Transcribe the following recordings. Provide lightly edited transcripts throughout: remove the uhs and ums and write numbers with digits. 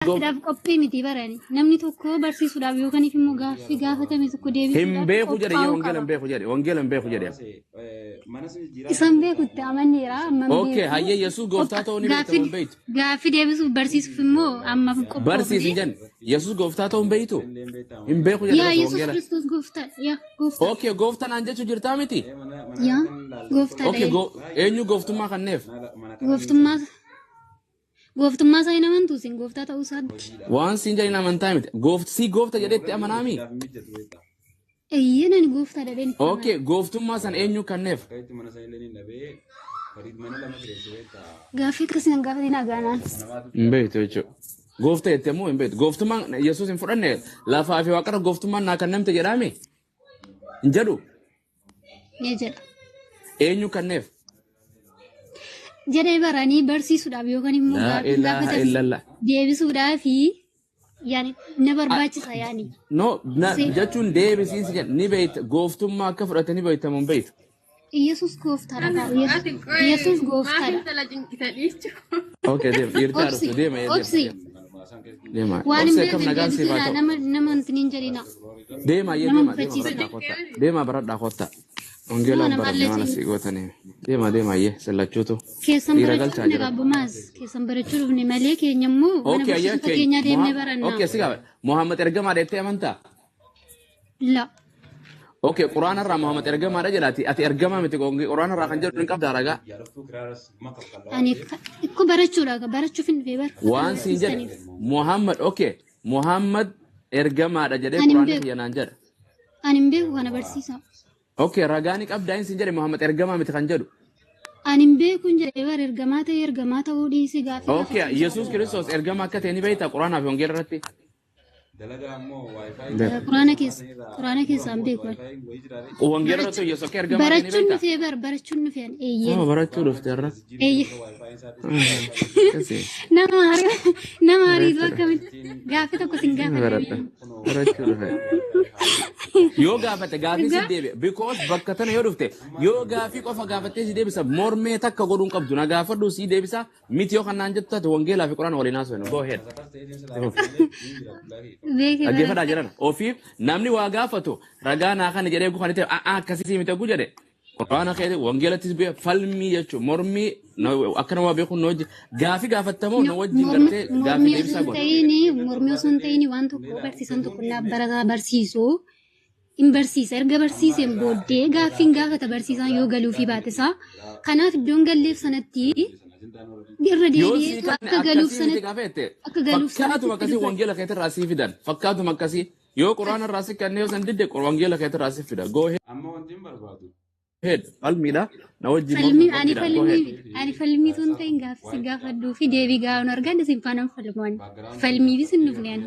Sidaaf qophii miti barani. Namni tokko barsiisuudhaaf yookaan immoo gaaffii gaafatame tokko deebisuudhaaf. Hin beeku jedhe wangeela hin beeku jedhe wangeela hin beeku jedhe. Isan beekutti amanneera amma. Okay hayye Yesuus gooftaa ta'uu ni beektu hin beektu. Gaaffii deebisuuf barsiisuuf immoo amma qophii. Barsiisi jan Yesuus gooftaa ta'uu hin beektu. Hin beeku jedhe yaa Yesuus Kiristoos gooftaa yaa gooftaa. Okay gooftaan aan jechu jirtaa miti. Yaa gooftaa. Okay eenyu gooftummaa kanneef. Gooftummaa. Gooftummaa isaa hin amantu sin gooftaa ta'uu isaatti. Waan siin jedhin amantaa miti. Si goofta jedhetti amanaami. Eeyyee nani gooftaa dhadheen. Okay gooftummaa san eenyu kanneef. Gaaffii akkasiin gaafatiin agaanaan. Hin beektu jechuudha. Goofta jettee immoo hin beektu. Gooftummaan Yesuus hin fudhanne lafaa fi waaqarra gooftummaan naa kennamte jedhaame. Hin jedhu. Ni jedha. Eenyu kanneef. Jedhee baranii barsiisuudhaaf yookaan immoo gaafatame deebisuudhaaf yaani na barbaachisa yaani. No jechuun deebisiinsi jedhu ni beekta gooftummaa akka fudhate ni beektamu hin beektu. Yesuus gooftaadha. Yesuus gooftaadha. Okay deema dhuftu deema deema. Waan hin beekne nama hin jedhina. Deema baradhaa kotta. Ongela barana sigotani. Deema ye sellachuutu. Keessan barachuun gaabbumaas keessan barachuun ni malee keenyammoo mana barsiisuu keenya deemnee baranna. Okay sigaa Muhammad ergamaa deettee amantaa? La. Okay Quraana irraa Muhammad ergamaa dha jedhaati ati ergamaa miti Quraana irraa kan jedhu hin qabdaa ragaa. Ani ikku barachuuf hin feebar. Waan siin jedhe Muhammad okay Muhammad ergamaa dha jedhee Quraana kiyyanaan jedha. Ani hin beeku kana barsiisa. Okay ragaani qabdaan siin jedhe Muhammad ergamaa miti kan jedhu. Ani hin beeku jedhee bar ergamaa ta'uu dhiisi gaaffii. Okay Yesuus Kiristoos ergamaa akka ta'e ni beektaa Quraanaa fi wangeela irratti. Quraana keessa hin beeku. Wangeela irratti Yesuus akka ergamaa ta'e ni beektaa. Barachuun nufi eeyyee. Barachuu dhufte irra. Eeyyee. Nama hariitu akkamitti gaaffii tokko sin gaafate. Barachuu dhufe. Yoo gaafate gaaffii si deebi'a. Because bakka tana yoo dhufte yoo gaaffii qofa gaafattee si deebisa mormee takka godhuun qabdu na gaafadhu si deebisa miti yoo kanaan jettu taate wangeelaa fi quraana waliin haasofnu. Go ahead. Dhaggeeffadhaa jedhan ofiif namni waa gaafatu ragaa naa kana jedhee kan ta'e akkasii miti gu jedhe. Quraana keessa wangeelattis bee falmii jechuun mormii akka nama beeku noo gaaffii gaafattamoo na wajjin gartee gaaffii deebisaa godha. Mormii osoo hin ta'in waan tokko barsiisan tokko barataa barsiisuu. In barsiisa erga barsiiseen booddee gaaffiin gaafata barsiisaan yoo galuu fi baatisaa kanaaf iddoon galleef sanatti irra deebi'ee akka galuuf sanatti fakkaatuma akkasii wangeela keessa irraa sii fidan fakkaatuma akkasii yoo quraana irraa si kanneen yoo san didde wangeela keessa irraa si fidan goo heed falmiidha na wajjin ani falmii tun ta'in gaaffii gaafadhuu fi deebii gaafan argan isin faanaan falmaan falmiifis hin dhufne ani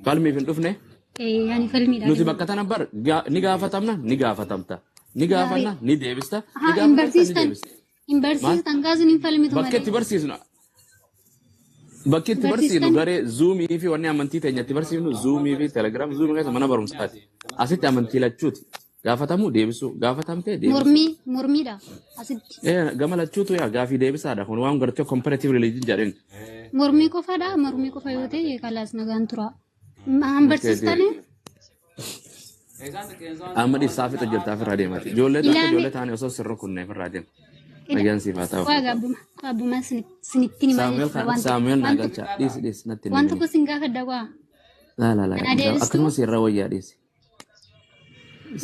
falmiif hin dhufne. Yani falmiidha. Nuti bakka tana bar ni gaafatamna ni gaafatamta ni gaafanna ni deebista ni gaafatamta ni deebista. In barsiistan kaasuun hin falmitu malee. Bakki itti barsiisnu garee zuumii fi wanni amantii teenyatti barsiifnu zuumii fi telegiraam zuumii keessa mana barumsaati. Asitti amantii lachuuti. Gaafatamuu deebisuu gaafatamtee deebisuu. Mormiidha asitti. Gama lachuutu yaa gaafii deebisaadha kun waan gartee comparative religion jedheen. Mormii qofaadha mormii qofa yoo ta'e kalaas nagaan tura. Barsiistanii? Amma dhiibsaa fi hojjetaa fi irraa deemati. Ijoollee taane osoo sirra kunneen irraa deemu. Nagaan siifaa ta'u. Waagaa sinitti ni malee. Saamu'eel naa galchaa dhiisi natti. Waan tokko sin gaafadha waa. Akkasumas irra wayyaa dhiisi.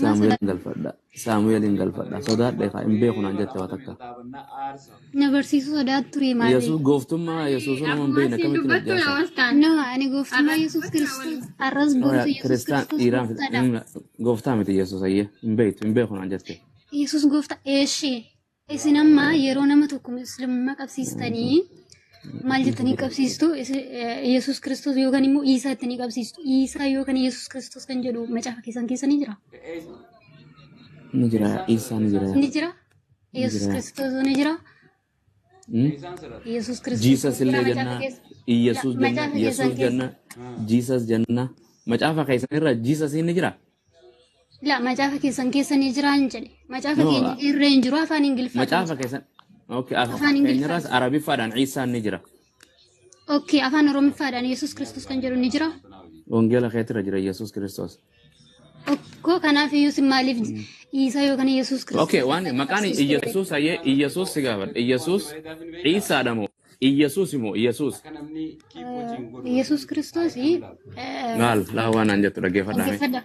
Saamu'eel hin galfadha. Sodaadha hin beeku naan jette waa takka. Na barsiisuu sodaatu ture malee. Yesuus gooftummaa Yesuus nama hin beekne akkamitti na jaallata. No ani gooftummaa Yesuus Kiristoos arras boonsu Yesuus Kiristaan dhiiraan gooftaa miti Yesuus ayyee hin beeku naan jette. Yesuus gooftaa eeshee isin amma yeroo nama tokko muslimummaa qabsiistanii maal jettanii qabsiistu Yesuus Kiristoos yookaan immoo Iisaa jettanii qabsiistu Iisaa yookaan Yesuus Kiristoos kan jedhu macaafa keessan keessa ni jira. Ni jira Iisaa ni jira. Ni jira Yesuus Kiristoos ni jira. Yesuus Kiristoos. Jesus illee jenna Yesuus jenna Jesus jenna macaafa keessan irra Jesus ni jira. La macaafa keessan keessa ni jira hin jedhe macaafa keenya irra hin jiru afaan Ingiliffaa. Macaafa keessan Okay, afaan Ingiliffaa Arabiiffaadhaan Iisaan ni jira. اوكي افان رومي فادان يسوع كريستوس كان جرو نجرا Wangeela keetti irra jira Yesuus Kiristoos. اوكو كان في يوسف مالف عيسى يو كان يسوع كريستوس Okay, waan maqaan Yesuus ayyee Yesuus si gaafadha. Yesuus Iisaadha moo Yesuus moo Yesuus. يسوع كريستوس Maal laa waan aan jettu dhaggeeffadhaame.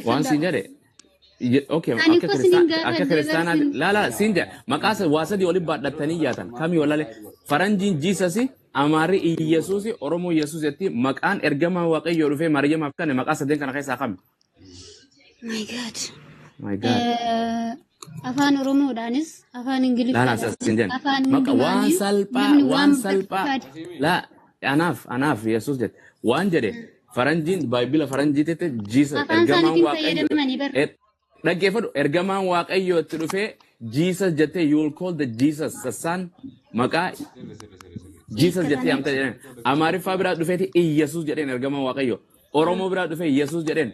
Waan siin jedhe. Okay, Ani ko sininga akka kiristaanaa laa siin jedhe maqaa waa sadii olii baadhatanii yaatan kamii walaale faranjiin Jiisasi Amaarri Yesuus Oromoo Yesuus jetti maqaan ergamaa Waaqayyoo dhufee Maariyaamaaf kenne maqaa sadeen kana keessaa kami. my god My God. afaan oromoodhaanis afaan ingiliffaanis afaan maka waan salphaa la anaaf Yesuus jedhe waan jedhe faranjiin baayibila faranjiitti Jesus ergamaan Waaqayyoo dhaggeeffadhu ergamaan Waaqayyoo itti dhufee Jesus jettee you will call the Jesus the son maqaa Jesus jettee amta jedheen Amaariffaa biraa dhufeeti Yesuus jedheen ergamaan Waaqayyoo Oromoo biraa dhufee Yesuus jedheen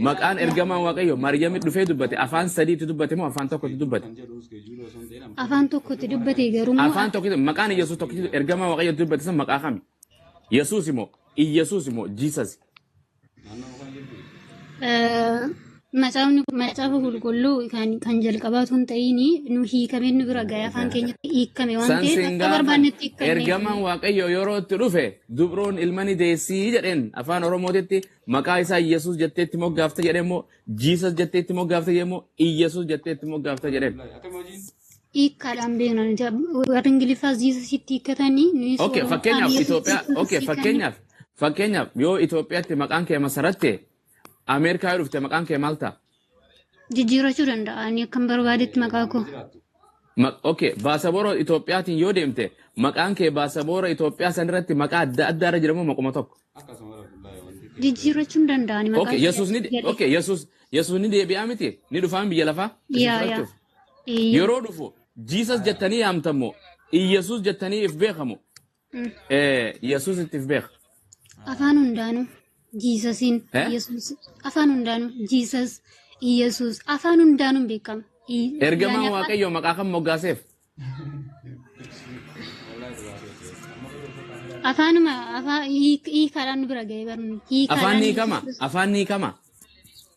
maqaan ergamaan Waaqayyoo Maariyaam dhufee dubbate afaan sadiitti dubbate moo afaan tokkotti dubbate afaan tokkotti dubbate garuu afaan tokkotti maqaan Yesuus tokkotti ergamaan Waaqayyoo dubbate san maqaa kami Yesuus moo Jesus macaafa qulqulluu kan jalqabaatu hin ta'ini nu hiikameen nu bira ga'ee afaan keenyatti hiikame waan ta'eef akka barbaannetti hiikame ergamaan Waaqayyoo yeroo itti dhufe dubroon ilmani deessii jedheen afaan Oromootitti maqaa isaa Yesuus jetteetti moggaafte jedheen moo Jesus jetteetti moggaafte jedheen moo Yesuus jetteetti moggaafte jedheen hiikkaadhaan beeknan warra ingiliffaas jiisasitti hiikkatanii okay fakkeenyaaf yoo Itoophiyaatti maqaan kee masaratte Ameerikaa dhufte maqaan kee maal ta'a? Jijjiirachuu danda'anii akkan barbaadetti maqaa koo. Okay, baasaboora Itoophiyaatiin yoo deemte maqaan kee baasaboora Itoophiyaa san irratti maqaa adda addaarra jiramoo maquma tokko? Jijjiirachuu danda'anii maqaa. Okay, Yesuus ni deebi'aa miti? Ni dhufaan biyya lafaa? Yaa. Yeroo dhufu Jesus jettanii yaamtamoo Yesuus jettanii if beekamoo? Yesuus itti if beeka. Afaan hundaanuu. Jesus afaan hundaanuu Jesus Yesuus afaan hundaanuu beekama. Ergamaan Waaqayyoo maqaa kam moggaaseef? Afaanuma hiikaadhaan nu bira ga'ee barnu. Afaan ni kama.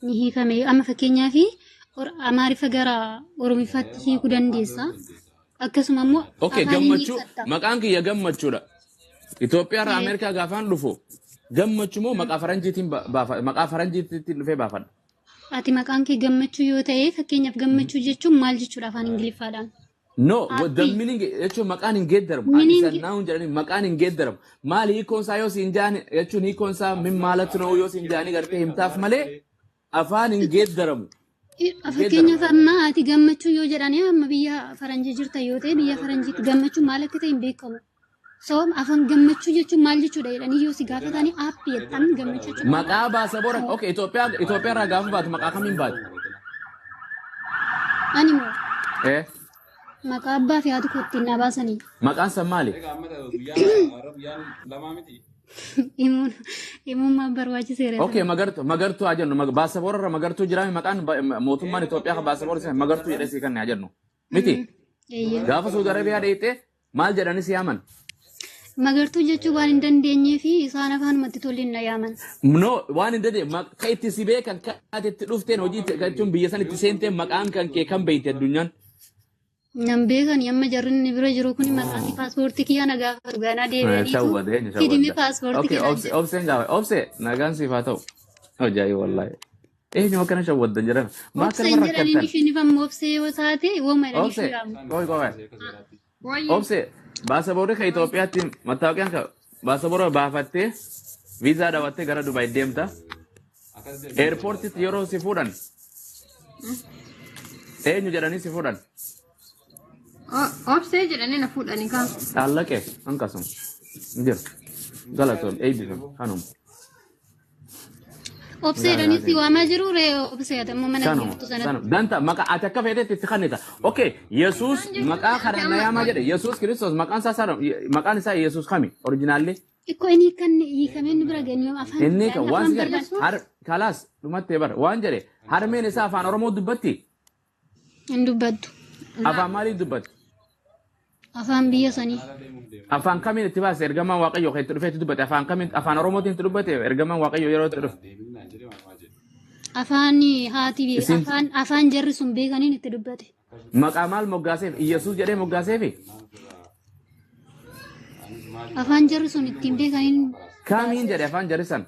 Ni hiikame amma fakkeenyaaf Amaariffa gara Oromiffaatti hiikuu dandeessa. Akkasuma immoo okay gammachuu maqaan kiyya gammachuudha. Itoophiyaa irraa Ameerikaa gaafaan dhufu. Gammachuu moo maqaa faranjiitiin dhufee baafadha? Ati maqaan kee gammachuu yoo ta'e fakkeenyaaf gammachuu jechuun maal jechuudha afaan ingiliffaadhaan? No, the meaning jechuun maqaan hin geeddaramu. Ani sannaa hin jedhani maqaan hin geeddaramu. Maali hiikoon isaa yoo siin jaani jechuun hiikoon isaa min maalatti noo yoo siin jaani gartee himtaaf malee afaan hin geeddaramu. Fakkeenyaaf amma ati gammachuu yoo jedhani amma biyya faranjii jirta yoo ta'e biyya faranjiitti gammachuu maal akka ta'e hin beekamu. So afaan gammachuu jechuun maal jechuudha jedhanii yoo si gaafatanii aappii jedhan gammachuu jechuudha. Maqaa baasaboora okay Itoophiyaa irraa gaafa baatu maqaa kamiin baatu? Ani moo? Maqaa abbaa fi haati kootti na baasanii. Maqaan san maali? Himuun maal barbaachiseera? Okay magartuu haa jennu baasaboora irra magartuu jiraame maqaan mootummaan Itoophiyaa baasaboora isa magartuu jedhee si kan haa jennu. Miti? Gaafa Saudi Arabiyaa dheeyitee maal jedhanii si yaaman? Magartuu jechuun waan hin dandeenyee fi isaan afaanumatti tolleen na yaaman. No waan hin dandeenye kan itti si beekan kan ati itti dhufteen hojii jechuun biyya san itti seenteen maqaan kan kee kan beeyte addunyaan. Nan beekan yamma jarri bira jiru kun maqaan paaspoortii kiyyaa na gaafatu ganaa deebi'anii hidhimee paaspoortii kiyyaa. Obseen gaafa obsee nagaan siif haa ta'u. Hojjaayi wallaahi. Eenyu akkana shawwaddan jedhama. Obseen jedhanii isheen ifammoo obsee yoo taate wooma jedhanii ishee obsee baasaboorri kan Itoophiyaatti mattaawaqiyaan kan baasaboora baafattee viizaa dhawattee gara Dubaay deemta. Eerpoortiitti yeroo si fuudhan eenyu jedhanii si fuudhan? Obsee jedhanii na fuudhanii kaan. Allaqee akkasuma jiru galatoon eebbifama kanuma. Obsee jedhanii si waamaa jiru ree obsee atammoo mana jirtu sanatti. Danta maqaa ati akka feetetti itti kannita. Okay Yesuus maqaa karana yaamaa jedhe Yesuus Kiristoos maqaan isaa Yesuus kami originaallee? Ikkoo inni kan hiikameen bira ganii afaan. Inni kan waan jedhe kalaas dhumattee bara waan jedhe harmeen isaa afaan Oromoo dubbatti? Hin dubbattu. Afaan maalii dubbatti? afaan biyya sanii. Afaan kamiin itti baase ergamaan waaqayyoo kan itti dhufee itti dubbate afaan kamiin afaan oromootiin itti dubbate ergamaan waaqayyoo yeroo itti dhufe. Afaan haati afaan jarri sun beekaniin itti dubbate. Maqaa maal moggaaseef Iyyasuus jedhee moggaaseefi. Afaan jarri sun ittiin beekaniin. Kamiin jedhe afaan jarri san.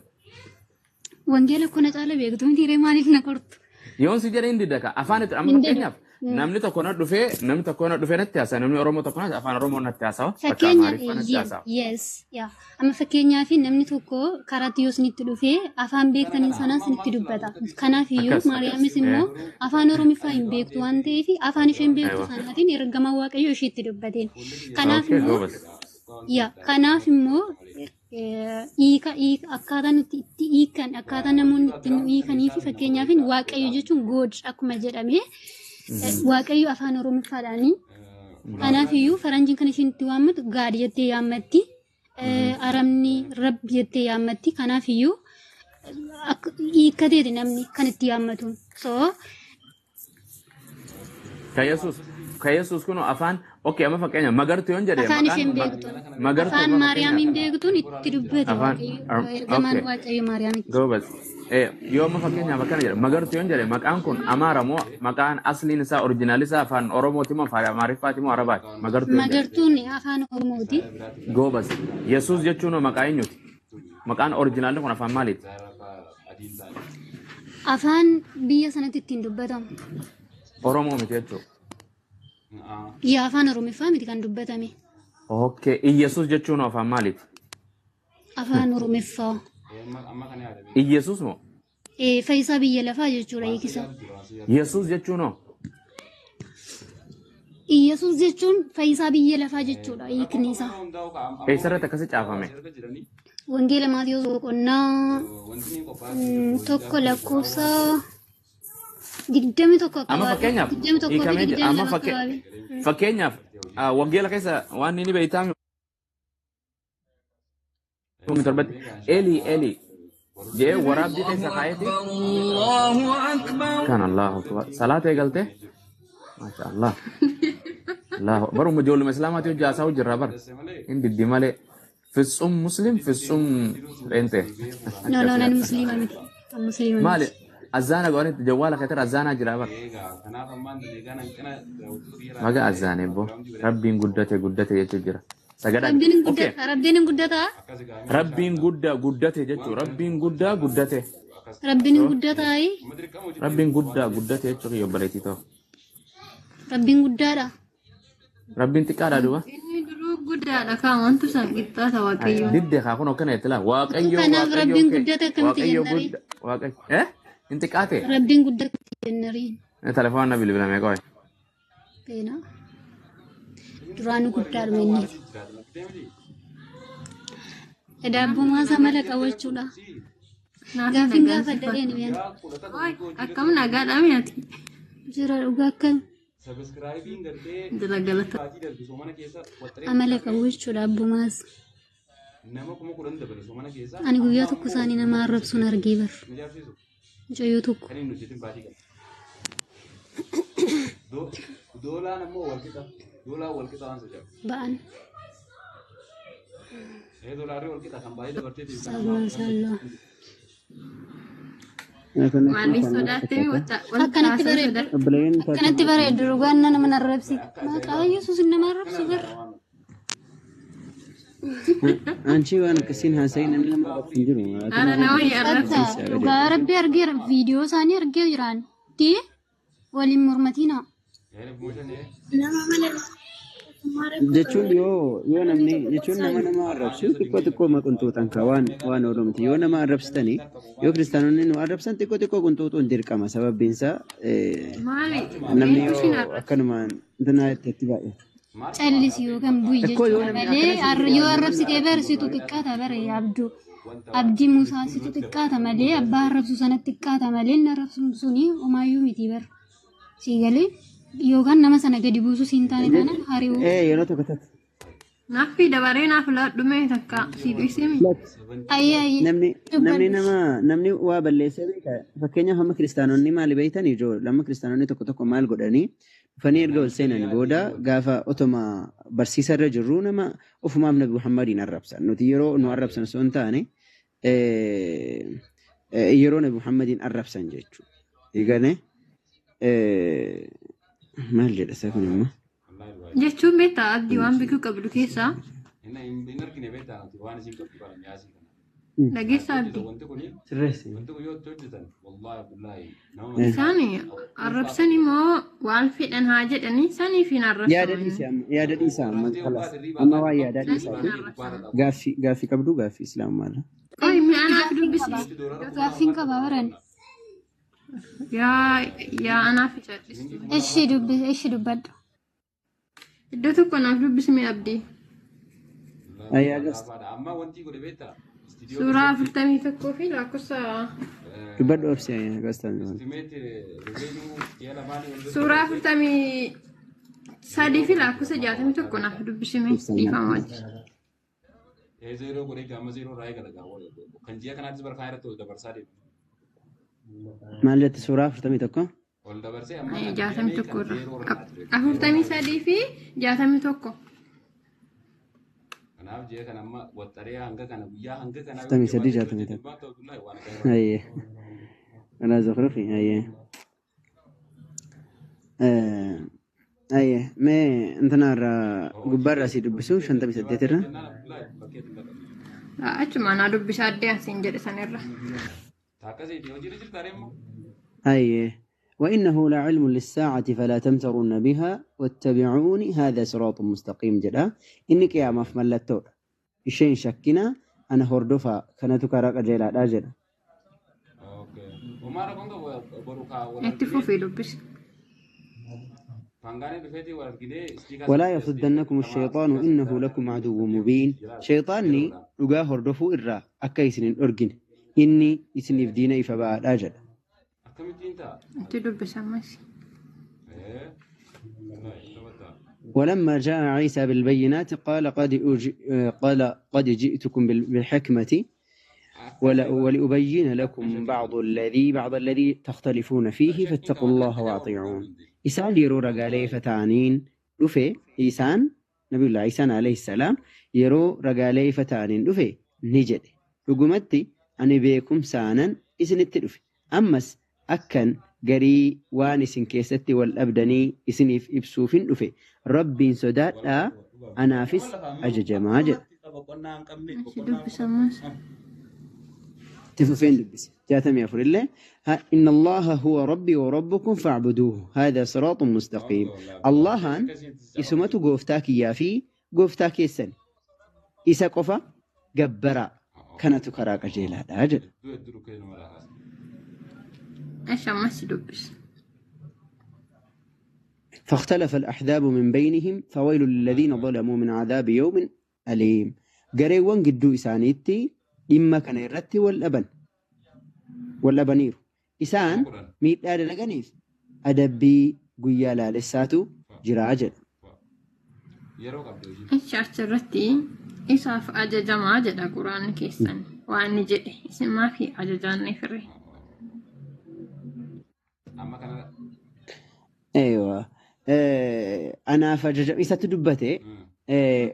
Wangeela kuna caala beektu miti ree maaliif na qortu. Yoon si jedhee hin didaka afaan itti amma fakkeenyaaf namni tokko na dhufee natti haasa namni Oromoo tokko afaan Oromoo natti haasa. Fakkeenyaaf yes yaa amma fakkeenyaaf namni tokko karaatti yoo isinitti dhufee afaan beektaniin sanaan isinitti dubbata. Kanaaf iyyuu Maariyaamis immoo afaan Oromiffaa hin beektu waan ta'eef afaan isheen beektu sanaatiin ergamaa waaqayyoo isheetti dubbateen. Kanaaf immoo akkaataan itti hiikan akkaataan namoonni ittiin hiikanii fi fakkeenyaaf waaqayyo jechuun God akkuma jedhame waaqayyo afaan Oromiffaadhaani. Kanaaf iyyuu faranjiin kan isheen itti waammatu gaad jettee yaammatti aramni rab jettee yaammatti. Kanaaf iyyuu hiikkateeti namni kan itti yaammatu. Ka Yesuus kun afaan okay amma fakkeenya magartuu yoon jedhee afaan isheen beektu afaan Maariyaamiin beektuun itti dubbate ergamaan waaqayyo Maariyaamitti. Goobas yoo amma fakkeenyaaf akkana jedhe magartuu yoon jedhee maqaan kun Amaara moo maqaan asliin isaa oriijinaal isaa afaan Oromooti moo afaan Amaariffaati moo Arabaati magartuun afaan Oromooti. Goobas Yesuus jechuun maqaa eenyuti maqaan oriijinaalli kun afaan maaliiti? Afaan biyya sanatti ittiin dubbatamu. Oromoo miti jechuudha. Yaa afaan Oromiffaa miti kan dubbatame. Okay, Iyyasuus jechuun afaan maaliiti? Afaan Oromiffaa. Iyyasuus moo? Fayyisaa biyya lafaa jechuudha hiikisa. Yesuus jechuun hoo? Iyyasuus jechuun fayyisaa biyya lafaa jechuudha hiikni isaa. Eessarratti akkasi caafame? Wangeela Maatiyyoos boqonnaa tokko lakkoofsa 21 amma fakkeenyaaf wangeela keessa waan inni beeytaame Eli jee waraabbii keessa kaayete kan Allahu akbar salaata eegalte masha Allah baruma ijoolluma islaamaati hojii haasaa hojirraa bar hin diddi malee fitsum muslim fitsum ente no nan muslima miti maali azana gawani jawala khatar azana jira bar maga azane bo rabbin guddate jechu jira sagada okay rabbin guddata rabbin guddate jechu rabbin guddate rabbin guddate jechu yo baleti to rabbin guddada rabbin tikada duba guddaadha kan wantu saqitta tawaqiyyo didde ka kuno kana itla waaqayyo kanaaf rabbin guddate kamti jennari waaqayyo inti qaate rabbin guddate jennari telefoon nabil bila me koy pena duranu guddar menni edabbu masa mala qawachuudha gaafin gaafa dadeen miyan akkam nagaadha miyati jira dhugaa akkam dalagalata amala qawachuudha abbumaas ani guyyaa tokko isaanii nama arrabsuun argee bar mucayyoo tokko ba'an Mali sodaatee akkanatti bareedu dhugaan nama narrabsi maqaa Yesuus nama arrabsu bar አንቺ ዋን ከሲን ሀሳይን ምንም አፍንጅሩ ana nawa yarrabsi dhugaa rabbi argeera viidiyoo isaanii argee jiraan di waliin mormatina jechuun yoo namni jechuun nama arrabsu xiqqoo maquntuutan ka waan oromti yoo nama arrabsitani yoo kristaanonni nu arrabsan xiqqoo quntuutuun dirqama sababbiinsa mali namni akkanuma intana itti baay'ee callisi yookaan bu'ii jechuudha malee yoo arrabsitee barsiitu xiqqaata bare abdii Musaa situ xiqqaata malee abbaa arrabsu sanatti xiqqaata malee inni arrabsu suni umaayyuu miti bar siigalee yookaan nama sana gadi buusu siin taane kana hari'uu yeroo tokko tokko naffi dabaree naaf laadhume takka siibisimi namni waa balleessee beeka fakkeenyaaf amma kiristaanonni maali beeytan ijoo lama kiristaanonni tokko maal godhanii dhufanii erga ol seenan booda gaafa otoma barsiisarra jirru nama ofumaaf Nabi Muhammadiin arrabsan. Nuti yeroo nu arrabsan osoo hin taane yeroo Nabi Muhammadiin arrabsan jechuudha. Eegane maal jedha isa kun immoo? Jechuun beektaa abdii waan beekuu qabdu keessaa dhageessaa abdii. Sirreessi. Isaan arrabsan immoo waan fedhan haa jedhanii saniif hin arrabsan. Yaada dhiisaa amma waa yaada dhiisaa gaaffii qabdu gaaffii islaamummaadha. Qoy mi'aanaaf dubbisi. Gaaffiin qaba baran. Yaa anaaf isadhis. Ishi dubbadhu. Iddoo tokko naaf dubbismi abdii. Ayyaa gasta. Suuraa 41 fi lakkoofsa Dubbadhu obsi ayyaa gasta. suuraa 43 fi lakkoofsa 61 naaf dubbismi dhiifama wajji. Maal jette suuraa 41? 61 irra 43 fi 61. Tami sadi jatami tak. Aye. Ana Zukhrufi aye. Aye. Me antana ra gubbar rasi dubbisu shantami saddeet irra. Achuma naa dubbisa addee asiin jedhe sanirra. أي وإنه لعلم للساعة فلا تمترن بها واتبعوني هذا صراط مستقيم جدا إنك يا مفمل التور إشين شكنا أنا هردفا كانت كراك جيلا داجنا Itti fufii dubbisi. ولا يصدنكم الشيطان إنه لكم عدو مبين شيطاني لقاه هردفو إرا أكيسن أرجن إني إسنف ديني فبعد أجل Itti dubbisa ammas. ولما جاء عيسى بالبينات قال قد جئتكم بالحكمة ولأبين لكم بعض الذي تختلفون فيه فاتقوا الله واطيعون إسان يرو رجالي فتانين دفي إسان نبي الله عيسى عليه السلام يرو رجالي فتانين دفي نجد رقمتي أنا بيكم سانا إسن التدفي أمس أكن قري وانس كيستي والأبدني إسن إبسوفين دفي ربي سداد أنافس أجج ماجد Itti dubbisa ammas. تفوفين لبس جاتم يا فريلة إن الله هو ربي وربكم فاعبدوه هذا صراط مستقيم الله اسمته قوفتاك يافي قوفتاك يسن إسا قفا قبرا كانت كراك جيلا داجل Ash ammas dubbisa. فاختلف الأحزاب من بينهم فويل للذين ظلموا من عذاب يوم أليم قريوان قدو إسانيتي إما كان يرتي واللبنير إسان ميت آل لغنيف أدبي قيالا لساتو جراجل Ash achirratti isaaf ajajamaa jedha quraanni keessan waan inni jedhe isin maafi ajajaanne firre. أيوة أنا فجج إذا تدبته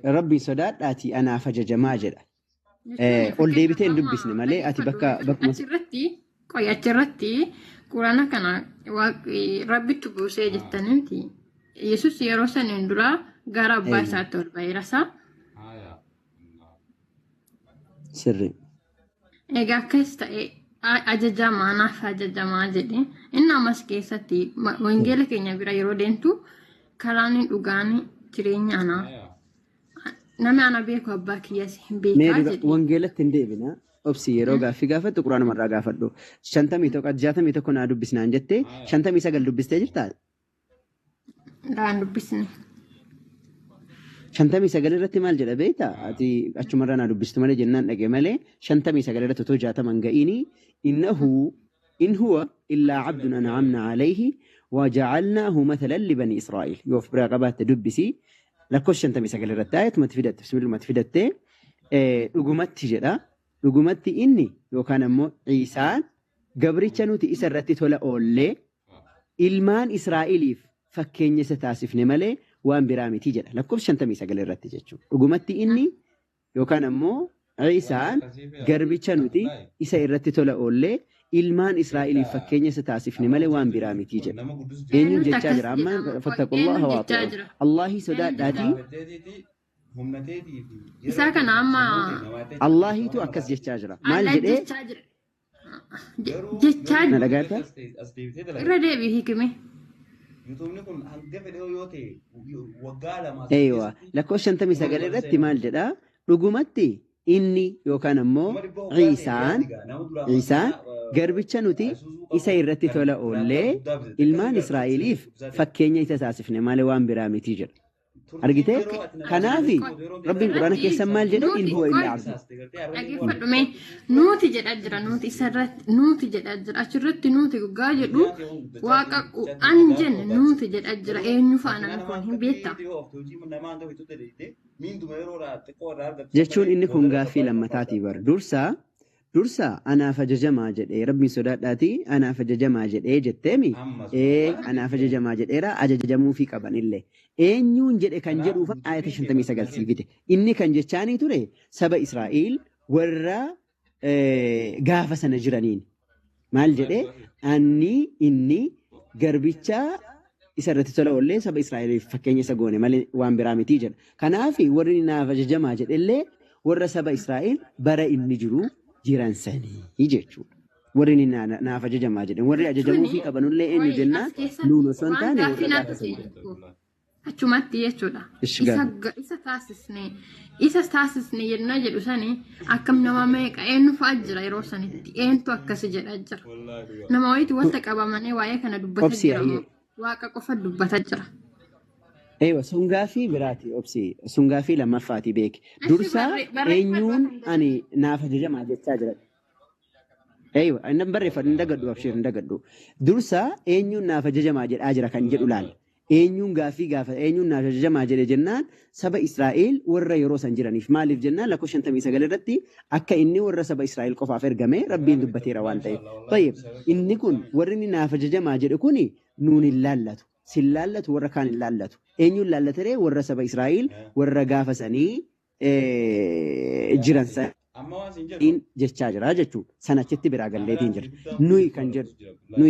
ربي صداد آتي أنا فجج ماجد قل ديبتين دبسنا مالي آتي بكا Achirratti quraana kana rabbitu buusee jettanimti. Yesus yeroo saniin dura gara abbaa isaatti ol ba'e rasaa. سري Egaa akkas ta'e ajajamaa naaf ajajamaa jedhe inni ammas keessatti wangeela keenya bira yeroo deemtu karaan dhugaan jireenya anaaf namni ana beeku abbaa kiyyaas hin beekaa jedhe. wangeela tindebina obsi yeroo gaaffii gaafatu quraana marraa gaafadhu 51 kun dubbisnaan jette 59 dubbistee jirtaa Daan dubbisne. 59 irratti maal jedha beektaa ati achumarraa naa dubbistu malee jennaan dhage malee 59 irratti otoo 60 ga'iini إن هو إلا عبد أنعمنا عليه وجعلناه مثلا لبني إسرائيل يوف براقبات تدبسي لكوش شنتمي سقل الرتايت ما تفيدت بسم الله ما تفيدت رقمت جدا رقمت إني وكان مو عيسى قبري كانوا تيسر رتيت ولا أولي إلمان إسرائيلي fakkeenya isa taasifne malee waan biraa miti jedha. Lakkoofsa 59 irratti jechuudha. Dhugumatti inni yookaan ammoo Ciisaan garbicha nuti isa irratti tola oollee ilmaan Israa'eliif fakkeenya isa taasifne malee waan biraa miti jedha. Eenyuun jechaa jira amma fattaqullaha wa ati'u. Allahi sodaadhaatii. Isaa kana amma Allahiitu akkas jechaa jira. Maal jedhee? Jechaa Na dhagaata? irra deebii hikime. Eeywa lakkoofsa 59 irratti maal jedhaa? Dhugumatti inni yookaan ammoo Ciisaan garbicha nuti isa irratti tola oollee ilmaan Israa'eliif fakkeenya isa taasifne malee waan biraa miti jedha. Argitee? Kanaafi Rabbiin Quraana keessa maal jedha? In huwa illaa abdun. Dhaggeeffadhume nuti jedhaa jira nuti isarratti nuti jedhaa jira achirratti nuti guggaa jedhu waaqa an jenne nuti jedhaa jira eenyu faana kun hin beektaa. Jechuun inni kun gaaffii lammataatii bar. Dursa anaaf ajajamaa jedhee Rabbiin sodaadhaatii anaaf ajajamaa jedhee jetteemi. Anaaf ajajamaa jedheera ajajamuufii qabanillee. Eenyuun jedhe kan jedhuuf ayata 59 siifite. Inni kan jechaanii ture saba Israa'el warra gaafa sana jiraniin. Maal jedhee inni garbicha isa irratti tola oollee saba Israa'eliif fakkeenya isa goone malee waan biraa miti jedha. Kanaaf warri naaf ajajamaa jedhellee warra saba Israa'el bara inni jiru jiran sanii jechuudha. Warri naaf ajajamaa jedhan warri ajajamuufii qabanullee eenyu jennaan nuun osoo hin taane warra gaafa sana. Achumatti jechuudha. Isa taasisne yennaa jedhu sani akkam nama meeqa eenyu fa'aa jira yeroo sanitti eentu akkasi jedhaa jira. Nama wayiitu wanta qabamanii waa'ee kana dubbata jira. Waaqa qofa dubbata jira. Eewa sungaafii biraati obsi sungaafii lammaffaati beeki. Dursaa eenyuun ani naaf ajajamaa jechaa jira. Eewa inni barreeffatu hin dagaddu abshir hin dagaddu. Dursaa eenyuun naaf ajajamaa jedhaa jira kan jedhu laal. Eenyuun gaafii gaafa eenyuun naaf ajajamaa jedhe jennaan saba Israa'el warra yeroo san jiraniif maaliif jennaan lakkoofsa 59 irratti akka inni warra saba Israa'el qofaaf ergame Rabbiin dubbateera waan ta'eef. Tayyib inni kun warri inni naaf ajajamaa jedhe kuni nuun hin laallatu. Sin laallatu warra kaan hin laallatu. Eenyuun laallataree warra saba Israa'el warra gaafa sanii jiran saniin jechaa jira jechuudha. Sanachitti biraa galleetiin jira. Nuyi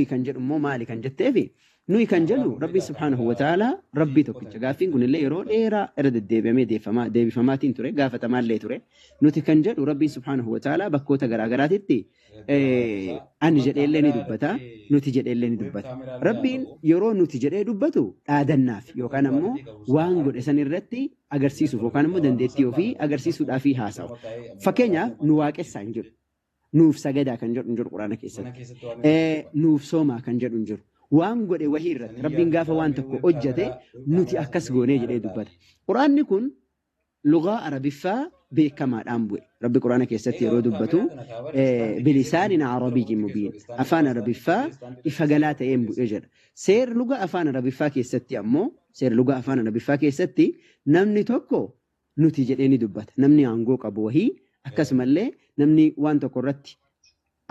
kan jedhu immoo maali kan jetteefi? Nuyi kan jedhu Rabbi subhaanahu wa ta'ala Rabbii tokkicha gaaffiin kunillee yeroo dheeraa irra deddeebi'amee deebifamaatiin ture gaafatamaallee ture. Nuti kan jedhu Rabbi subhaanahu wa ta'ala bakkoota garaagaraatitti ani jedheellee ni dubbata nuti jedheellee ni dubbata. Rabbiin yeroo nuti jedhee dubbatu dhaadannaaf yookaan ammoo waan godhe san irratti agarsiisuuf yookaan ammoo dandeettii ofii agarsiisuudhaaf haasa'u. Fakkeenyaaf nu waaqessaa hin jiru. Nuuf sagadaa kan jedhu hin jiru Quraana keessatti. Nuuf soomaa kan jedhu hin jiru. Waan godhe wahii irratti Rabbiin gaafa waan tokko hojjete nuti akkas goonee jedhee dubbata. Quraanni kun lugaa Arabiffaa beekamaadhaan bu'e. Rabbi Quraana keessatti yeroo dubbatu bilisaanin Arabiyyin mubiin afaan Arabiffaa ifa galaa ta'een bu'e jedha. Seer lugaa afaan Arabiffaa keessatti ammoo seer lugaa afaan Arabiffaa keessatti namni tokko nuti jedhee ni dubbata. Namni aangoo qabu wahii akkasumallee namni waan tokko irratti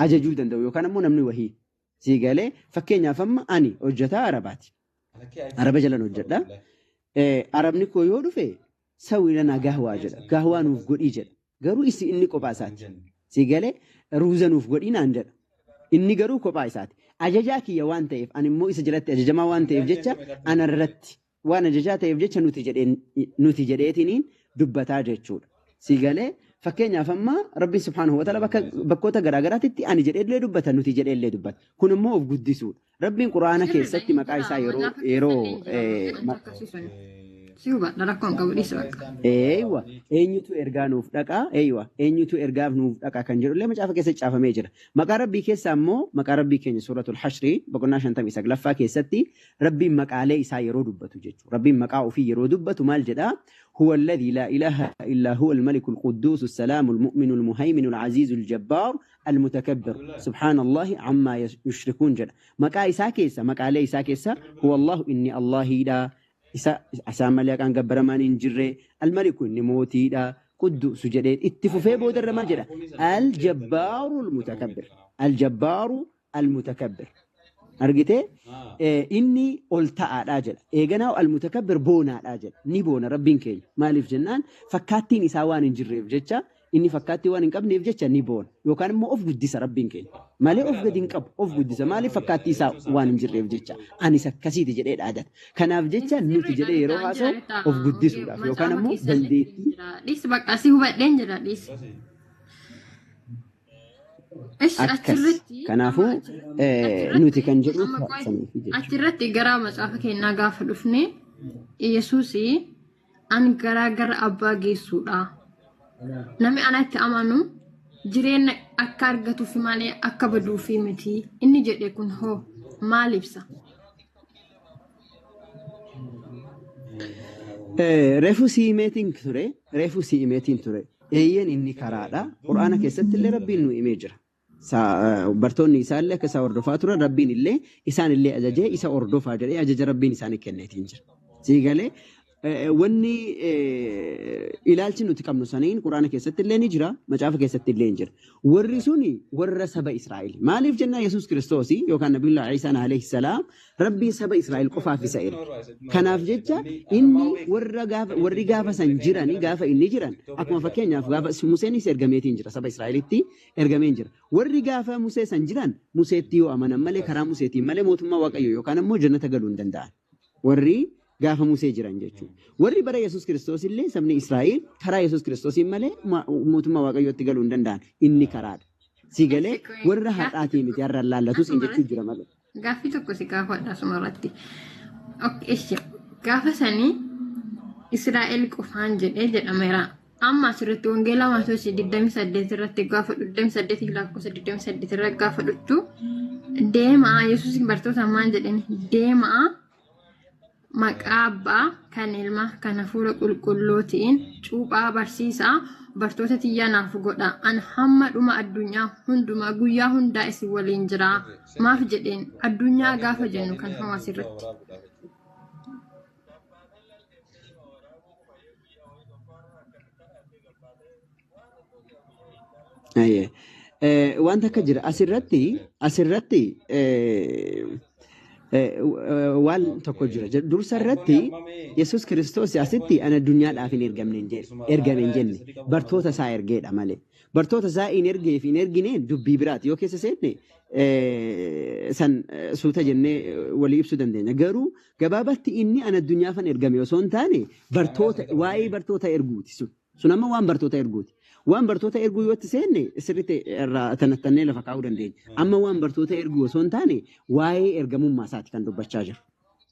ajajuu danda'u yookaan ammoo namni wahii. Siigalee fakkeenyaaf amma ani hojjetaa Arabaati. Araba jalan hojjedha. Arabni koo yoo dhufe sawwi lana gaahwaa jedha. Gaahwaa nuuf godhii jedha. Garuu inni kophaa isaati. Siigalee ruuza nuuf godhii naan jedha. Inni garuu kophaa isaati. Ajajaa kiyya waan ta'eef ani immoo isa jalatti ajajamaa waan ta'eef jecha anarratti waan ajajaa ta'eef jecha nuti jedheetiniin dubbataa jechuudha. Siigalee fakkeenyaaf amma Rabbi subhaanahu wa ta'ala bakkoota garaagaraatitti ani jedheellee dubbata nuti jedheellee dubbata. Kun immoo of guddisuudha. Rabbiin Quraana keessatti maqaa isaa yeroo eenyutu ergaa nuuf dhaqaa eenyutu ergaaf nuuf dhaqaa kan jedhullee macaafa keessatti caafamee jira. Maqaa Rabbii keessaa immoo maqaa Rabbii keenya suuratul Hashrii boqonnaa 59 keessatti Rabbiin maqaalee isaa yeroo dubbatu jechuudha. Rabbiin maqaa ofii yeroo dubbatu maal jedhaa? هو الذي لا إله إلا هو الملك القدوس السلام المؤمن المهيمن العزيز الجبار المتكبر سبحان الله عما يشركون جل مكا إساكيسا مكا عليه إساكيسا هو الله إني الله لا أسام مليك أن قبر من إنجر الملك إني موتي لا قدوس جديد اتفوفي بودر ما جل الجبار المتكبر الجبار المتكبر argite inni ol ta'aadhaa jedha eeganaa almutakabbir boonaadhaa jedha ni boona rabbiin keenya maaliif jennaan fakkaattiin isaa waan hin jirreef jecha inni fakkaattii waan hin qabneef jecha ni boona yookaan immoo of guddisa rabbiin keenya malee of gadi hin qabu of guddisa maaliif fakkaattii isaa waan hin jirreef jecha anis akkasiiti jedhee dhaadata kanaaf jecha nuti jedhee yeroo haasa'u of guddisuudhaaf yookaan immoo dandeettii Dhis bakka asii hubadheen jira dhis. akkas kanaafuu nuti kan jedhu saniif jechuudha. Achirratti gara macaafa keenyaa gaafa dhufne Yesuus ani gara abbaa geessuudha. Namni anatti amanu jireenya akka argatuuf malee akka baduuf miti. Inni jedhe kun hoo maal ibsa? Reefu siimeetiin ture. Eeyyeen inni karaadha. Quraana keessatti illee rabbiin nu himee jira. Bartoonni isaallee akka isaa hordofaa turan rabbiin illee isaan illee ajajee isa hordofaa jedhee ajaja rabbiin isaanii kenneetiin jira. Siigalee wanni ilaalchi nuti qabnu saniin quraana keessatti illee ni jira, macaafa keessatti illee ni jira. Warri suni warra saba Israa'el. Maaliif jenna Yesuus Kiristoos yookaan Nabiyullah Iisaan alayhi salaam rabbiin saba Israa'el qofaaf isa erge. Kanaaf jecha inni warri gaafa san jirani gaafa inni jiran akkuma fakkeenyaaf gaafa Museenis ergameetiin jira saba Israa'elitti ergameen jira. Warri gaafa Musee san jiran Museetti yoo amanan malee karaa Museetiin malee mootummaa Waaqayyoo yookaan immoo jannata galuu hin danda'an. Warri gaafa Musee jiran jechuudha. Warri bara Yesuus Kiristoos illee sabni Israa'el karaa Yesuus Kiristoosiin malee mootummaa Waaqayyootti galuu hin danda'an inni karaadha. Siigalee warra haadhaatii miti har'a laallatus hin jechuu jira malee. Gaaffii tokko si gaafadha sumarratti. Gaafa sanii Israa'el qofaan jedhee jedhameera. Amma asirratti wangeela Maatewos 28 irratti gaafa 28 lakkoofsa 28 irratti gaafa dhuttu deemaa Yesuus bartoota maan jedhani deemaa maqaa abbaa kan ilma kan hafuura qulqullootiin cuuphaa barsiisaa bartoota tiyyanaaf godha an hamma dhuma addunyaa hundumaa guyyaa hundaa isin waliin jira maaf jedheen addunyaa gaafa jennu kan hawaas irratti. Wanta akka jira asirratti waan tokko jira. Dursa irratti Yesuus Kiristoos asitti ana addunyaadhaaf hin ergamne hin jenne bartoota isaa ergeedha malee. Bartoota isaa hin ergeef hin ergine dubbii biraati yoo keessa seenne san suuta jennee walii ibsuu dandeenya. Garuu gabaabatti inni ana addunyaafan ergame osoo hin taane waa'ee bartoota erguuti sun amma waan bartoota erguuti. Waan bartoota erguu yoo itti seenne sirriitti irraa tanattannee lafa kaa'uu dandeenya. Amma waan bartoota erguu osoo hin taane waa'ee ergamummaa isaati kan dubbachaa jiru.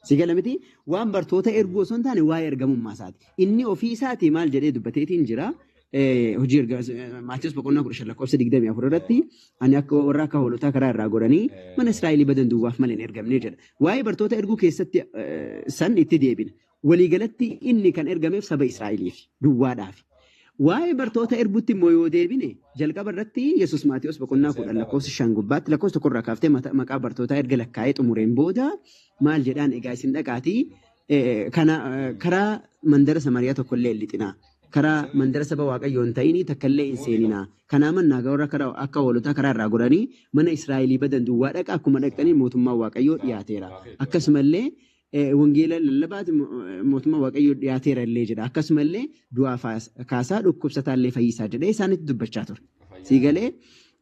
Si gala miti waan bartoota erguu osoo hin taane waa'ee ergamummaa isaati. Inni ofii isaati maal jedhee dubbateetiin jira. Hojii Maatewos boqonnaa 15 lakkoofsa 24 irratti ani akka warra akka hoolotaa karaa irraa godhanii mana Israa'elii badan duwwaaf malee hin ergamne jedha. Waa'ee bartoota erguu keessatti san itti deebina. Waliigalatti inni kan ergameef saba Israa'eliif duwwaadhaaf. Waa'ee bartoota erguutti immoo yoo deebine jalqaba irratti Yesuus Maatewos boqonnaa 10 lakkoofsa 5 gubbaatti lakkoofsa tokko irraa kaaftee maqaa bartoota erga lakkaa'ee xumureen booda maal jedhaan egaa isin dhaqaatii karaa mandara Samariyaa tokko illee lixinaa. Karaa mandara saba Waaqayyoo hin ta'inii takka illee hin seeninaa. Kanaa mannaa warra akka hoolotaa karaa irraa godhanii mana Israa'elii badan duwwaa dhaqa akkuma dhaqxanii mootummaa Waaqayyoo dhiyaateera. Akkasumallee wangeela lallabaati mootummaa Waaqayyoo dhiyaateera illee jedha. Akkasumallee du'aa kaasaa dhukkubsataallee fayyisaa jedhee isaanitti dubbachaa ture. Siigalee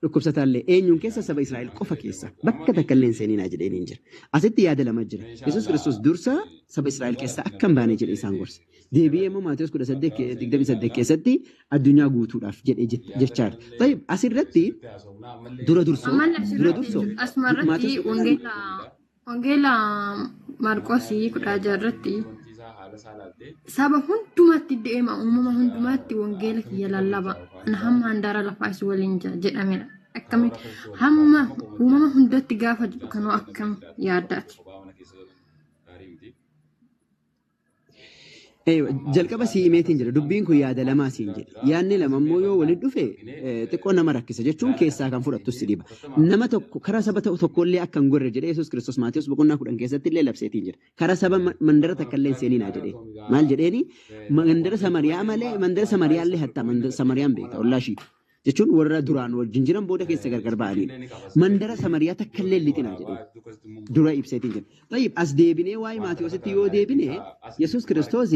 dhukkubsataallee eenyuun keessa saba Israa'el qofa keessa bakka takka illee hin seeninaa jedhee hin jira. Asitti yaada lama jira. Yesuus Kiristoos dursa saba Israa'el keessa akka hin baane jedhee isaan gorse. Deebi'ee immoo Maatewos 18 keessatti addunyaa guutuudhaaf jedhee jechaadha. Asirratti dura dursoo asumarratti wangeela Maarqosii 16 irratti saba hundumatti deema uumama hundumatti wangeela kiyya lallaba hamma handaara lafaa isin waliin jedhamedha. Akkami hamma uumama hundatti gaafa jedhu kanoo akkam yaaddaati. Jalqaba siimeetiin jira dubbiin kun yaada lamaa siin jedhe yaadni lama immoo yoo waliin dhufe xiqqoo nama rakkisa jechuun keessaa kan fudhattus si dhiba nama tokko karaa saba tokkollee akka hin gorre jedhee Yesuus Kiristoos Maatewos boqonnaa 10 keessatti illee labseetiin jira karaa saba mandara takka illee seeninaa jedhee maal jedheeni mandara Samariyaa malee mandara Samariyaa illee hattaa mandara Samariyaan beekta ollaa ishiitu jechuun warra duraan wajjin jiran booda keessa gargar ba'anidha. Mandara Samariyaa takka illee lixinaa jedhu dura ibseetiin jira. Tayyib as deebinee waa'ee Maatiyoositti yoo deebine Yesuus Kiristoos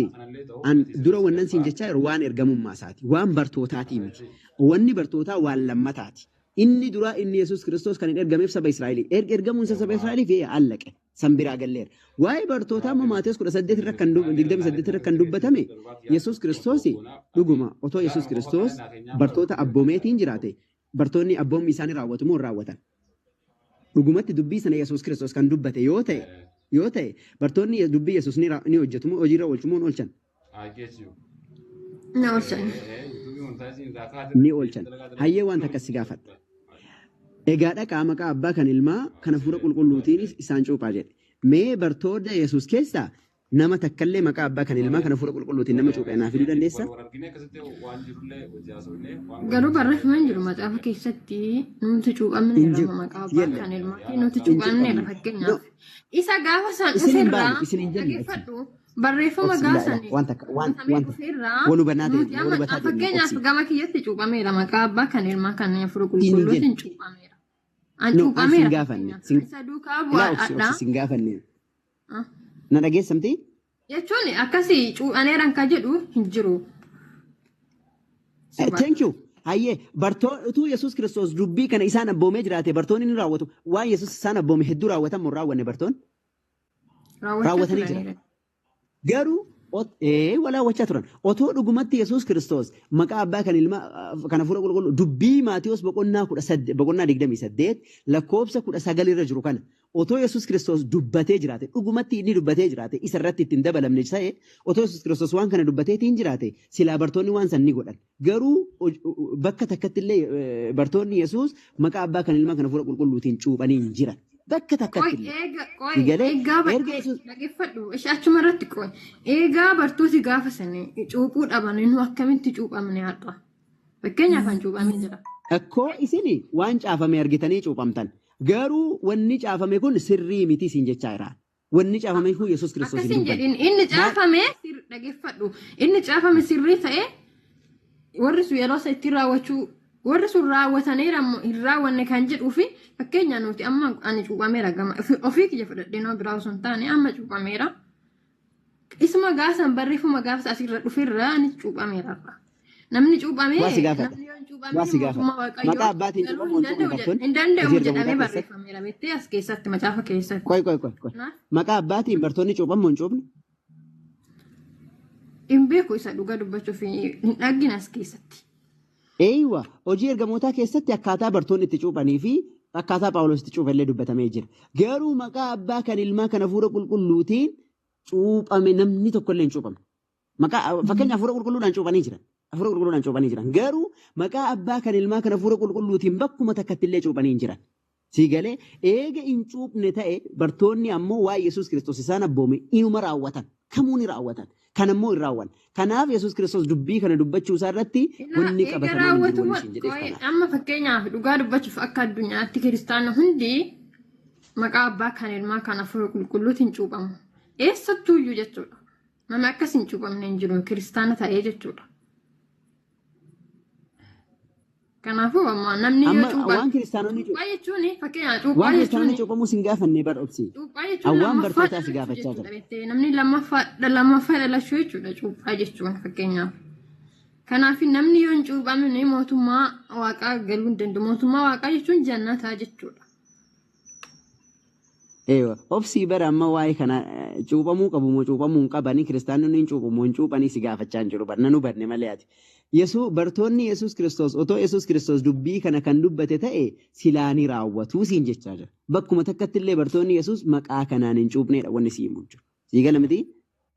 dura wannan siin jechaa jiru waan ergamummaa isaati waan bartootaatii miti. Wanni bartootaa waan lammataati. Inni dura inni Yesuus Kiristoos kan hin ergameef saba Israa'elii. Ergamuun saba Israa'elii fi allaqe sanbiraa galleera. Waa'ee bartootaa immoo Maatiyos 18 irra kan 28 irra kan dubbatame Yesuus Kiristoos dhuguma otoo Yesuus Kiristoos bartoota abboomeetiin jiraate bartoonni abboommi isaanii raawwatu moo raawwatan. Dhugumatti dubbii sana Yesuus Kiristoos kan dubbate yoo ta'e bartoonni dubbii Yesuus ni hojjetu moo hojiirra oolchu moo oolchan? Ni oolchan. Ni oolchan. Hayyee waan takka si gaafadha. Egaa dhaqaa maqaa abbaa kan ilmaa kan hafuura qulqulluutiin isaan cuuphaa jedhe. Mee bartoota Yesuus keessaa nama takkallee maqaa abbaa kan ilmaa kan hafuura qulqulluutiin nama cuuphe naaf fiduu dandeessaa? Garuu barreeffama hin jiru macaafa keessatti nuti cuuphamne lama maqaa abbaa kan ilmaatiin nuti cuuphamne la fakkeenyaaf. Isa gaafa san ofirraa dhaggeeffadhu barreeffama gaasanii walubanaa fakkeenyaaf gama kiyyatti cuuphameera maqaa abbaa kan ilmaa kan hafuura qulqulluutiin cuuphameera. An cuuphameera. Isa duukaa bu'aadha. Sin gaafanne. Na dhageessamti? Jechuun akkasii cuuphaneeran kan jedhu hin jiru. Thank you. Hayyee bartootu Yesuus Kiristoos dubbii kana isaan abboomee jiraate bartoonni ni raawwatu. Waan Yesuus isaan abboome hedduu raawwatan moo raawwanne bartoonni? Raawwatanii jira. Garuu walaawwachaa turan. Otoo dhugumatti Yesuus Kiristoos maqaa abbaa kan ilmaa kan hafuura qulqulluu dubbii Maatiyos boqonnaa 28 lakkoofsa 19 irra jiru kana otoo Yesuus Kiristoos dubbatee jiraate dhugumatti inni dubbatee jiraate isa irratti ittiin dabalamne ta'e otoo Yesuus Kiristoos waan kana dubbateetiin jiraate silaa bartoonni waan san ni godhan. Garuu bakka takkatti illee bartoonni Yesuus maqaa abbaa kan ilmaa kan hafuura qulqulluutiin cuuphanii hin jiran. Bakka takkatti dhaggeeffadhu achuma irratti qoy eegaa bartooti gaafa sanii cuuphuu dhaban nu akkamitti cuuphamne har'a fakkeenyaaf an cuuphamee jira. Akkoo isin waan caafame argitanii cuuphamtan garuu wanni caafame kun sirrii miti isin jechaa jira. Wanni caafame kun Yesuus Kiristoos hin jedhin inni caafame dhaggeeffadhu inni caafame sirrii ta'e warri sun yeroo itti raawwachuu warri sun raawwataniira hin raawwanne kan jedhuu fi fakkeenya nuti amma ani cuuphameera gama ofii kiyya fudhadhee nama biraa osoo hin taane amma cuuphameera. Isuma gaasan barreeffama gaafsa asirra dhufeerra ani cuuphameera. Namni cuuphamee namni yoo cuuphamee maqaa abbaatiin cuuphamuun hin danda'amu jedhamee barreeffameera beektee as keessatti macaafa keessatti. Qoy. Maqaa abbaatiin bartoonni cuuphamu hin cuuphne? Hin beeku isa dhugaa dubbachuuf hin dhaggina as keessatti. Eeywa hojii ergamootaa keessatti akkaataa bartoonni itti cuuphanii fi akkaataa Phaawulos itti cuuphallee dubbatamee jira. Garuu maqaa abbaa kan ilmaa kan hafuura qulqulluutiin cuuphame namni tokkollee hin cuuphamne. Fakkeenya hafuura qulqulluudhaan cuuphanii jiran. Hafuura qulqulluudhaan cuuphanii jiran. Garuu maqaa abbaa kan ilmaa kan hafuura qulqulluutiin bakkuma takkatti illee cuuphanii hin jiran. Siigalee eega hin cuuphne ta'e bartoonni ammoo waa'ee Yesuus Kiristoos isaan abboome inuma raawwatan. Kamuu ni raawwatan. Kan ammoo hin raawwan. Kanaaf Yesuus Kiristoos dubbii kana dubbachuu isaa irratti wanni qabatamee amma fakkeenyaaf dhugaa dubbachuuf akka addunyaatti kiristaana hundi maqaa abbaa kan ilmaa kan hafuura qulqulluutiin cuuphamu. Eessattuu iyyuu jechuudha. Namni akkas hin cuuphamne hin jiru kiristaana ta'ee jechuudha. Kanaafuu amma namni yoo cuuphaa waan kiristaanonni cuuphaa jechuun fakkeenyaaf cuuphaa jechuun waan kiristaanonni cuuphamuu sin gaafanne bar'obsi. Awwaan bartootaa si gaafachaa jira. Namni lammaffaa dhalachuu jechuudha cuuphaa jechuun fakkeenyaaf. Kanaaf namni yoo hin cuuphamne mootummaa waaqaa galuu hin danda'u. Mootummaa waaqaa jechuun jannataa jechuudha. Obsii bara amma waa'ee kana cuuphamuu qabu moo cuuphamuu hin qabanii kiristaanonni hin cuuphamu hin cuuphanii si gaafachaa hin jiru barna nu barne malee ati. Bartoonni Yesuus Kiristoos otoo Yesuus Kiristoos dubbii kana kan dubbate ta'e silaanii raawwatuu siin jechaa jira. Bakkuma takkatti illee bartoonni Yesuus maqaa kanaan hin cuuphnedha wanni si himu jiru. Sii gala miti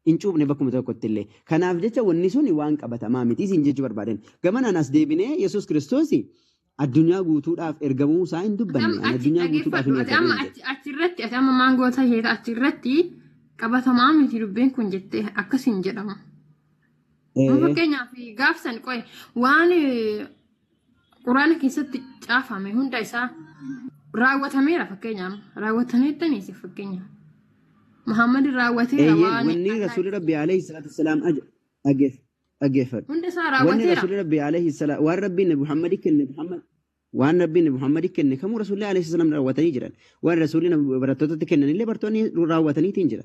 hin cuuphne bakkuma tokkotti illee. Kanaaf jecha wanni sun waan qabatamaa miti siin jechuu barbaadan. Gamanaan as deebinee Yesuus Kiristoos addunyaa guutuudhaaf ergamuu isaa hin dubbanne. Addunyaa guutuudhaaf hin ergamne. Achirratti amma maangoota isheeta achirratti qabatamaa miti dubbiin kun jettee akkasiin jedhama. Fakkeenyaaf gaafsan qoy waan quraana keessatti caafame hunda isaa raawwatameera fakkeenyaaf raawwatameettaniis fakkeenyaaf Muhammad raawwateera waan wanni rasuulli Rabbi alayhi salaatu wassalaam dhageef أجفر هند صار وأن وتيرا رسول ربي عليه السلام وأن ربي محمد كن محمد وأن ربي محمد كن كم رسول الله عليه السلام راوتني جرا وأن رسولنا برتوت كن اللي برتوني راوتني تنجرا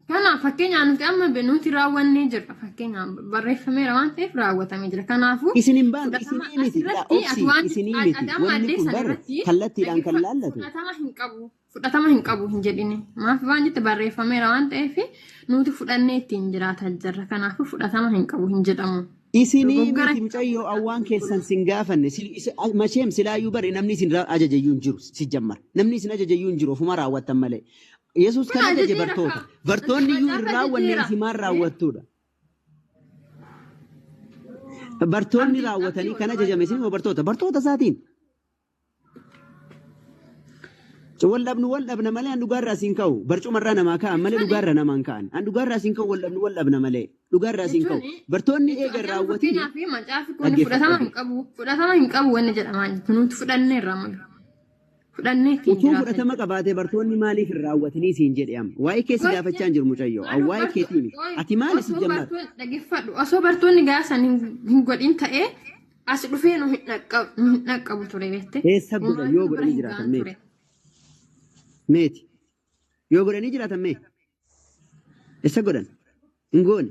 كان فكين عن أما بنوتي راون نيجر فكين عن بريف ميرا وان تيف راوة ميجر كان عفو إسنين بان إسنين ميتي لا أوكسي إسنين ميتي وأن يكون بر خلتي الآن كلالته فدتما هنقبو هنجديني ما في وان جت بريف ميرا وان تيف نوتي فداني تنجرا تجر كان عفو فدتما هنقبو هنجدامو إسنين ميتي متأيو أوان كيسان سنجافن ماشيم سلا يبر نمني سن أجج ينجرو سجمر نمني سن أجج ينجرو فما راوت تملي يسوس كان أجج برتوتا برتوني يورا ونيسي ما راوتودا برتوني راوتني كان أجج مسين وبرتوتا ساتين ولا ابن ملي أن دقار راسين كاو برشو مرة ما كان ملي دقار ما كان أن دقار راسين كاو ولا ابن ملي دقار راسين كاو برتوني إيه راوتني فينا في ما جاء في كون فدتما هنقبو ونجر أمان تنوت فداني رامل فداني وتوم فرتما قبادة برتوني مالي في الراوتني سينجر يام واي كيس دافع تشانجر مجايو أو واي كيتيمي أتمالي سجمر أصو برتوني جالس هنقول أنت إيه أصل فين نقبو تري بيته إيه سبب يوغر نجرا ميت ميتي يوغر نجرا ميت إسقدن إنقول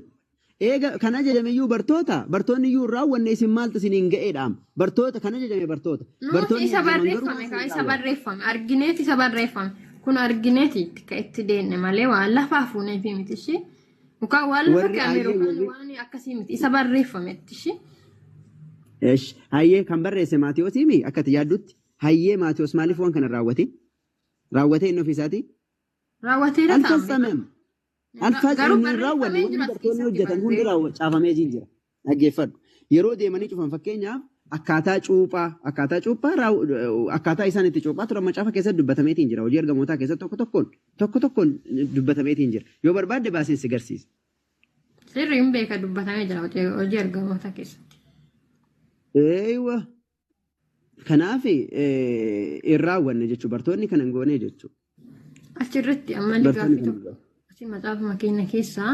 إيه كان أجمع يو برتوني يو راون نيسي مالت سنين قيدام برتوتا كان أجمع برتوتا برتوني إسا بريفهم أرجنيتي سبريفهم كون أرجنيتي كإتدين مالي ولا فافوني في متشي وكا ولا كاميرو واني أكاسيمتي إسا بريفهم متشي إيش هاي كم بريسة ماتيو تيمي أكت يادوت هاي ماتيو اسمالي فوان كان راوتي إنه في ساتي راوتي أنت الصمم الفاز إنه راون برتوني وجهتن هون راو شافا ميجينجرا أجيفر يرودي مني شوفن فكينيا akkaataa cuuphaa akkaataa isaan itti cuuphaa turan macaafa keessatti dubbatameetiin jira hojii ergamootaa keessatti tokko tokkoon dubbatameetiin jira yoo barbaadde baaseen si garsiisa. Sirriin beeka dubbatamee jira hojii ergamootaa keessatti. Eeywa kanaaf hin raawwanne jechuudha bartoonni kana hin goone jechuudha. Achirratti amma gaaffii tokko asii macaafa keenya keessaa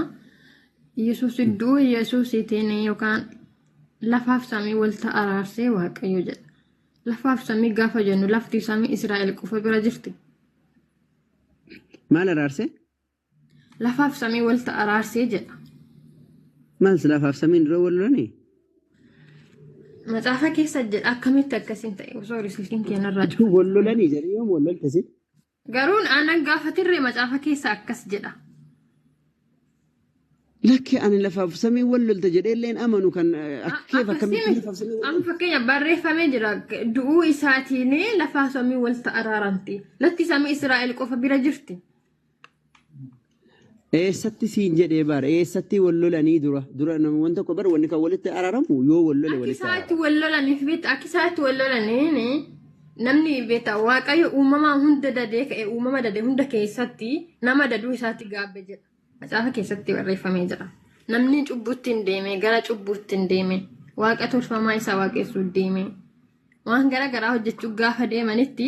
Yesuus iddoo Yesuus ittiin yookaan lafaaf samii walta araarsee waaqayyo jedha. Lafaaf samii gaafa jennu lafti samii Israa'el qofa bira jirti. Maal araarsee? Lafaaf samii walta araarsee jedha. Maal lafaaf samiin dura wal lolanii? Macaafa keessa jedha akkamitti akkasiin ta'e osoo risilkiin keenyarraa jiru. Wal lolanii jedhanii yoo wal loltasi? Garuun aannan gaafatirree macaafa keessa akkas jedha. Lakki ani lafaaf samii wal lolta jedheelleen amanu kan akkeef akkamitti lafaaf samii wal amma fakkeenya barreeffamee jira du'uu isaatiin lafaaf samii walta araaramti. Lafti samii Israa'el qofa bira jirti. Eessatti siin jedhee bara eessatti wal lolanii dura wanta tokko bara wanni kan walitti araaramu yoo wal lole walitti araaramu. Akkisaatti wal lolaniif beekta akkisaatti wal lolaniin namni beekta waaqayyo uumamaa hunda dadee ka'e uumama dadee hunda keessatti nama daduu isaatti gaabbe jedha. Macaafa keessatti barreeffamee jira. Namni cubbuutti hin deeme gara cubbuutti hin deeme waaqa tolfamaa isaa waaqessuuf deeme waan gara garaa hojjechuuf gaafa deemanitti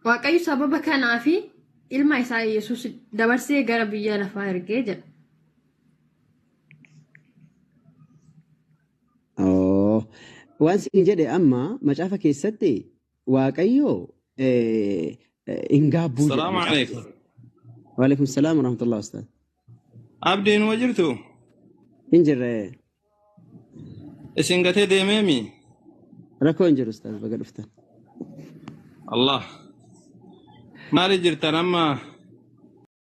waaqayyo sababa kanaa fi ilma isaa Yesuus dabarsee gara biyya lafaa ergee jedha. Waan siin jedhe amma macaafa keessatti waaqayyo hin gaabbuu. Salaamu alaikum. وعليكم السلام ورحمة الله أستاذ. أبدين وجرتو. إنجر. إسنجتي ديميمي. ركو إنجر أستاذ بقى الفتان. الله. ما رجرت أما